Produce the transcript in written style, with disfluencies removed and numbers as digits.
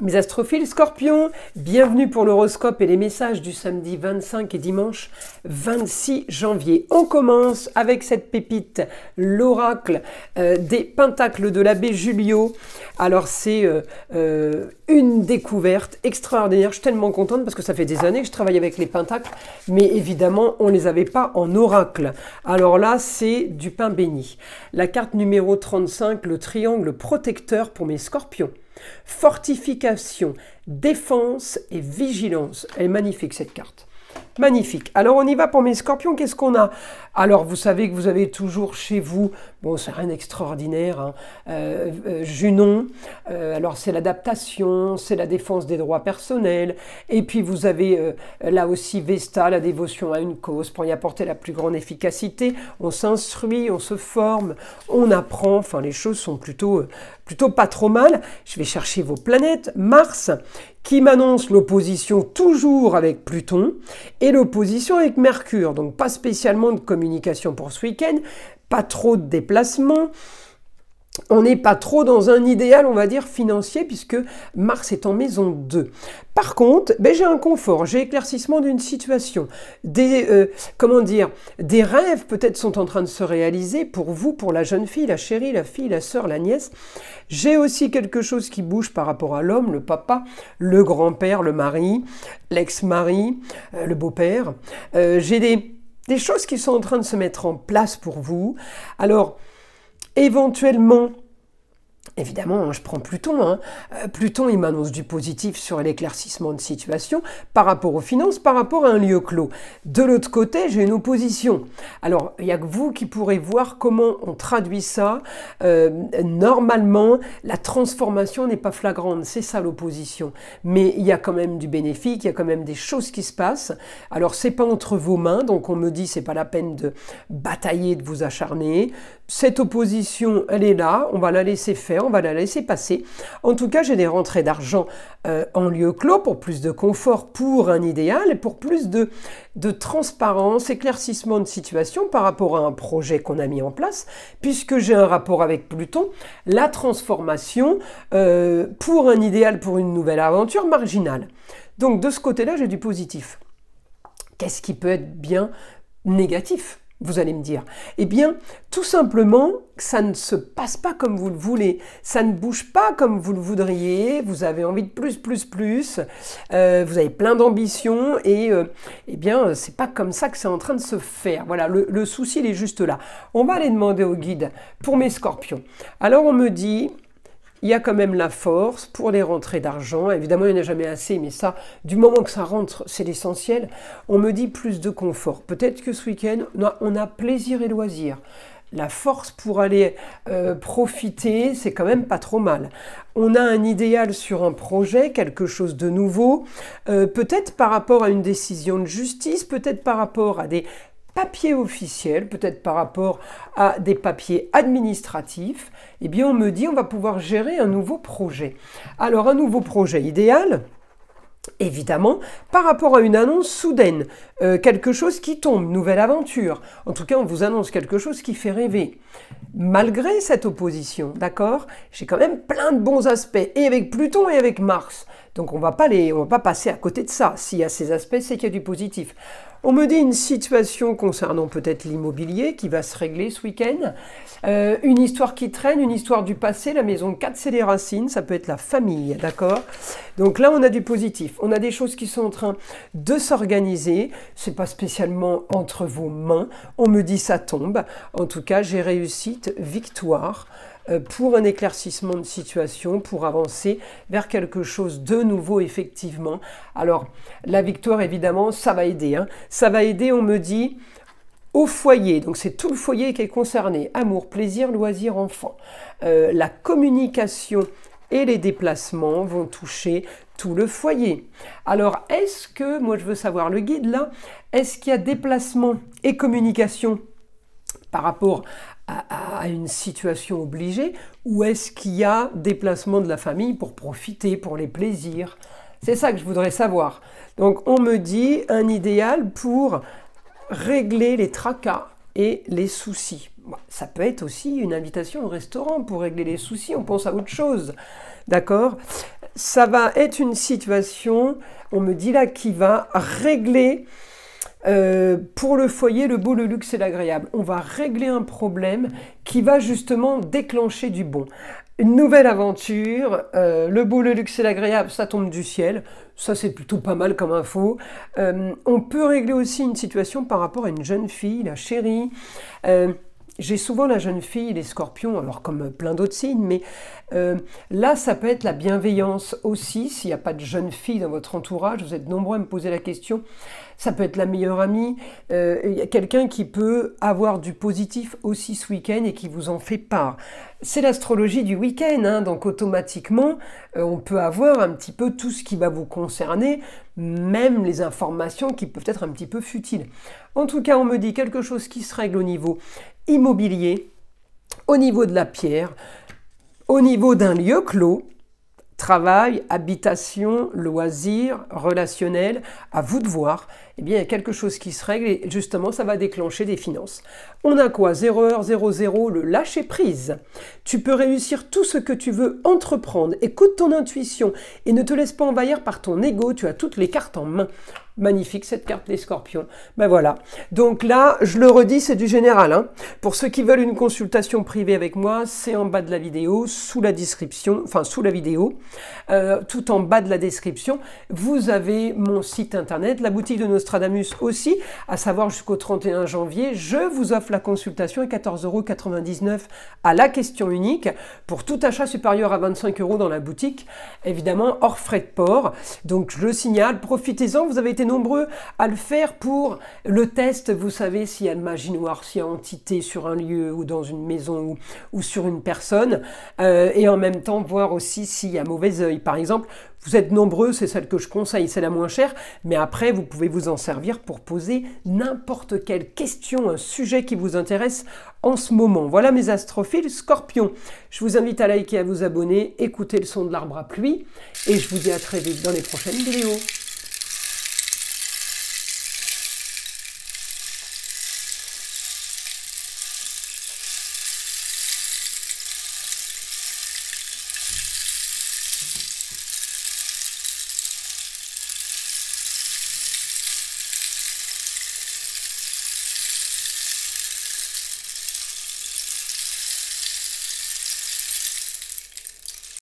Mes astrophiles Scorpions, bienvenue pour l'horoscope et les messages du samedi 25 et dimanche 26 janvier. On commence avec cette pépite, l'oracle des pentacles de l'abbé Julio. Alors c'est une découverte extraordinaire, je suis tellement contente parce que ça fait des années que je travaille avec les pentacles, mais évidemment on ne les avait pas en oracle. Alors là c'est du pain béni. La carte numéro 35, le triangle protecteur pour mes Scorpions. Fortification, défense et vigilance. Elle est magnifique cette carte. Magnifique. Alors on y va pour mes Scorpions. Qu'est-ce qu'on a? Alors vous savez que vous avez toujours chez vous, bon c'est rien d'extraordinaire, hein, Junon, alors c'est l'adaptation, c'est la défense des droits personnels, et puis vous avez là aussi Vesta, la dévotion à une cause pour y apporter la plus grande efficacité. On s'instruit, on se forme, on apprend, enfin les choses sont plutôt pas trop mal. Je vais chercher vos planètes. Mars qui m'annonce l'opposition toujours avec Pluton et l'opposition avec Mercure. Donc pas spécialement de communication pour ce week-end, pas trop de déplacements. On n'est pas trop dans un idéal, on va dire, financier, puisque Mars est en maison 2. Par contre, j'ai un confort, j'ai éclaircissement d'une situation. Des rêves peut-être sont en train de se réaliser pour vous, pour la jeune fille, la chérie, la fille, la sœur, la nièce. J'ai aussi quelque chose qui bouge par rapport à l'homme, le papa, le grand-père, le mari, l'ex-mari, le beau-père. J'ai des choses qui sont en train de se mettre en place pour vous. Alors, éventuellement, évidemment, je prends Pluton. Hein. Pluton, il m'annonce du positif sur l'éclaircissement de situation par rapport aux finances, par rapport à un lieu clos. De l'autre côté, j'ai une opposition. Alors, il n'y a que vous qui pourrez voir comment on traduit ça. Normalement, la transformation n'est pas flagrante, c'est ça l'opposition. Mais il y a quand même du bénéfique, il y a quand même des choses qui se passent. Alors, c'est pas entre vos mains, donc on me dit c'est pas la peine de batailler, de vous acharner. Cette opposition, elle est là, on va la laisser faire, on va la laisser passer. En tout cas, j'ai des rentrées d'argent en lieu clos pour plus de confort, pour un idéal et pour plus de transparence, éclaircissement de situation par rapport à un projet qu'on a mis en place, puisque j'ai un rapport avec Pluton, la transformation pour un idéal, pour une nouvelle aventure marginale. Donc de ce côté-là, j'ai du positif. Qu'est-ce qui peut être bien négatif ? Vous allez me dire, eh bien, tout simplement, ça ne se passe pas comme vous le voulez, ça ne bouge pas comme vous le voudriez, vous avez envie de plus, vous avez plein d'ambitions et eh bien, c'est pas comme ça que c'est en train de se faire. Voilà, le souci, il est juste là. On va aller demander au guide pour mes Scorpions. Alors, on me dit... Il y a quand même la force pour les rentrées d'argent. Évidemment, il n'y en a jamais assez, mais ça, du moment que ça rentre, c'est l'essentiel. On me dit plus de confort. Peut-être que ce week-end, on a plaisir et loisir. La force pour aller profiter, c'est quand même pas trop mal. On a un idéal sur un projet, quelque chose de nouveau, peut-être par rapport à une décision de justice, peut-être par rapport à des papiers officiels, peut-être par rapport à des papiers administratifs, eh bien on me dit on va pouvoir gérer un nouveau projet. Alors un nouveau projet idéal, évidemment, par rapport à une annonce soudaine, quelque chose qui tombe, nouvelle aventure. En tout cas, on vous annonce quelque chose qui fait rêver. Malgré cette opposition, d'accord, j'ai quand même plein de bons aspects, et avec Pluton et avec Mars. Donc on va pas passer à côté de ça. S'il y a ces aspects, c'est qu'il y a du positif. On me dit une situation concernant peut-être l'immobilier qui va se régler ce week-end. Une histoire qui traîne, une histoire du passé. La maison 4, c'est les racines, ça peut être la famille, d'accord? Donc là, on a du positif. On a des choses qui sont en train de s'organiser. C'est pas spécialement entre vos mains. On me dit ça tombe. En tout cas, j'ai réussite, victoire. Pour un éclaircissement de situation, pour avancer vers quelque chose de nouveau, effectivement. Alors, la victoire, évidemment, ça va aider. Hein. Ça va aider, on me dit, au foyer. Donc, c'est tout le foyer qui est concerné. Amour, plaisir, loisir, enfant. La communication et les déplacements vont toucher tout le foyer. Alors, est-ce que, moi je veux savoir le guide là, est-ce qu'il y a déplacement et communication par rapport à une situation obligée, ou est-ce qu'il y a déplacement de la famille pour profiter, pour les plaisirs? C'est ça que je voudrais savoir. Donc on me dit un idéal pour régler les tracas et les soucis. Ça peut être aussi une invitation au restaurant pour régler les soucis, on pense à autre chose. D'accord? ça va être une situation, on me dit là, qui va régler pour le foyer, le beau, le luxe et l'agréable. On va régler un problème qui va justement déclencher du bon. Une nouvelle aventure, le beau, le luxe et l'agréable, ça tombe du ciel. Ça, c'est plutôt pas mal comme info. On peut régler aussi une situation par rapport à une jeune fille, la chérie. J'ai souvent la jeune fille, les scorpions, alors comme plein d'autres signes, mais là, ça peut être la bienveillance aussi. S'il n'y a pas de jeune fille dans votre entourage, vous êtes nombreux à me poser la question, ça peut être la meilleure amie. Il y a quelqu'un qui peut avoir du positif aussi ce week-end et qui vous en fait part. C'est l'astrologie du week-end, hein, donc automatiquement, on peut avoir un petit peu tout ce qui va vous concerner, même les informations qui peuvent être un petit peu futiles. En tout cas, on me dit quelque chose qui se règle au niveau immobilier, au niveau de la pierre, au niveau d'un lieu clos, travail, habitation, loisirs, relationnel, à vous de voir. Eh bien, il y a quelque chose qui se règle et justement, ça va déclencher des finances. On a quoi? 0h00, le lâcher prise. Tu peux réussir tout ce que tu veux entreprendre. Écoute ton intuition et ne te laisse pas envahir par ton ego. Tu as toutes les cartes en main. Magnifique cette carte, les scorpions. Ben voilà. Donc là, je le redis, c'est du général, hein. Pour ceux qui veulent une consultation privée avec moi, c'est en bas de la vidéo, sous la description, enfin sous la vidéo, tout en bas de la description, vous avez mon site internet, la boutique de Nostradamus aussi, à savoir jusqu'au 31 janvier. Je vous offre la consultation à 14,99 € à la question unique pour tout achat supérieur à 25 € dans la boutique, évidemment hors frais de port. Donc je le signale, profitez-en, vous avez été nombreux à le faire pour le test, vous savez s'il y a de magie noire, s'il y a entité sur un lieu ou dans une maison ou sur une personne, et en même temps voir aussi s'il y a mauvais œil. Par exemple, vous êtes nombreux, c'est celle que je conseille, c'est la moins chère, mais après vous pouvez vous en servir pour poser n'importe quelle question, un sujet qui vous intéresse en ce moment. Voilà mes astrophiles scorpions. Je vous invite à liker, à vous abonner, écouter le son de l'arbre à pluie, et je vous dis à très vite dans les prochaines vidéos.